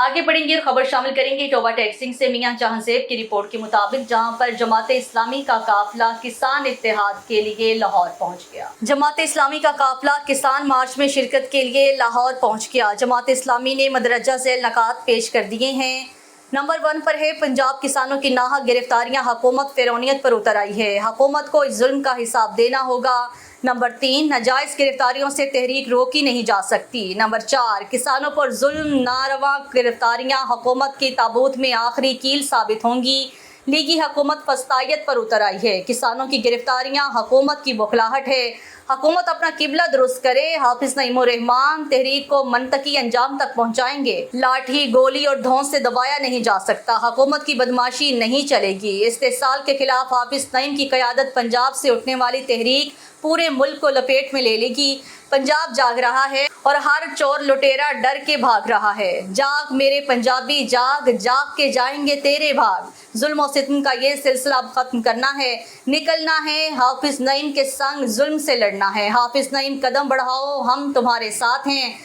आगे बढ़ेंगे और खबर शामिल करेंगे टोबा टैक्सिंग से मियां जहांजेब की रिपोर्ट के मुताबिक, जहां पर जमात इस्लामी का काफिला किसान इत्तेहाद के लिए लाहौर पहुंच गया। जमात इस्लामी का काफिला किसान मार्च में शिरकत के लिए लाहौर पहुंच गया। जमात इस्लामी ने मदरजा झैल नकात पेश कर दिए हैं। नंबर 1 पर है पंजाब किसानों की नाहक गिरफ्तारियां, हुकूमत फिरौनियत पर उतर आई है, हुकूमत को इस जुल्म का हिसाब देना होगा। नंबर 3, नाजायज गिरफ्तारियों से तहरीक रोकी नहीं जा सकती। नंबर 4, किसानों पर जुल्म, नारवा गिरफ्तारियां हुकूमत की ताबूत में आखिरी कील साबित होंगी। लीगी हुकूमत फस्तायत पर उतर आई है। किसानों की गिरफ्तारियां हुकूमत की बौखलाहट है। हुकूमत अपना किबला दुरुस्त करे। हाफिज नईमुर रहमान तहरीक को मनतकी अंजाम तक पहुंचाएंगे। लाठी, गोली और धौंस से दबाया नहीं जा सकता। हुकूमत की बदमाशी नहीं चलेगी। इस्तेहसाल के खिलाफ हाफिज नईम की क़यादत पंजाब से उठने वाली तहरीक पूरे मुल्क को लपेट में ले लेगी। पंजाब जाग रहा है और हर चोर लुटेरा डर के भाग रहा है। जाग मेरे पंजाबी जाग, जाग के जाएंगे तेरे भाग। जुल्म और सितम का ये सिलसिला अब खत्म करना है, निकलना है, हाफिज नईम के संग जुल्म से लड़ना है। हाफिज नईम कदम बढ़ाओ, हम तुम्हारे साथ हैं।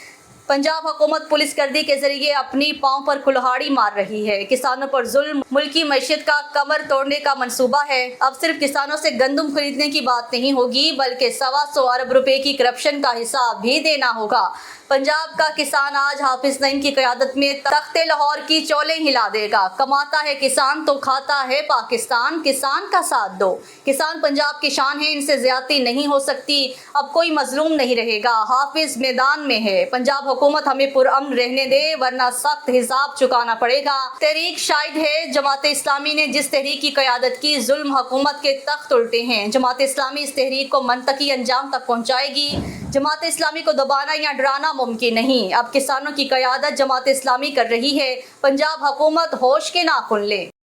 पंजाब हुकूमत पुलिस गर्दी के जरिए अपनी पांव पर कुल्हाड़ी मार रही है। किसानों पर जुल्म, मुल्की मईशत का कमर तोड़ने का मंसूबा है। अब सिर्फ किसानों से गंदम खरीदने की बात नहीं होगी, बल्कि 125 अरब रुपए की करप्शन का हिसाब भी देना होगा। पंजाब का किसान आज हाफिज नईम की क़यादत में तख्ते लाहौर की चोलें हिला देगा। कमाता है किसान तो खाता है पाकिस्तान, किसान का साथ दो। किसान पंजाब की शान है, इनसे ज्यादती नहीं हो सकती। अब कोई मजलूम नहीं रहेगा। हाफिज मैदान में है। पंजाब हुकूमत हमें पुरअमन रहने दे, वरना सख्त हिसाब चुकाना पड़ेगा। तहरीक शाहिद है, जमात इस्लामी ने जिस तहरीक की क़यादत की, जुल्म हुकूमत के तख्त उल्टे हैं। जमात इस्लामी इस तहरीक को मनतकी अंजाम तक पहुँचाएगी। जमात इस्लामी को दबाना या डराना मुमकिन नहीं। अब किसानों की क़यादत जमात इस्लामी कर रही है। पंजाब हुकूमत होश के नाखून ले।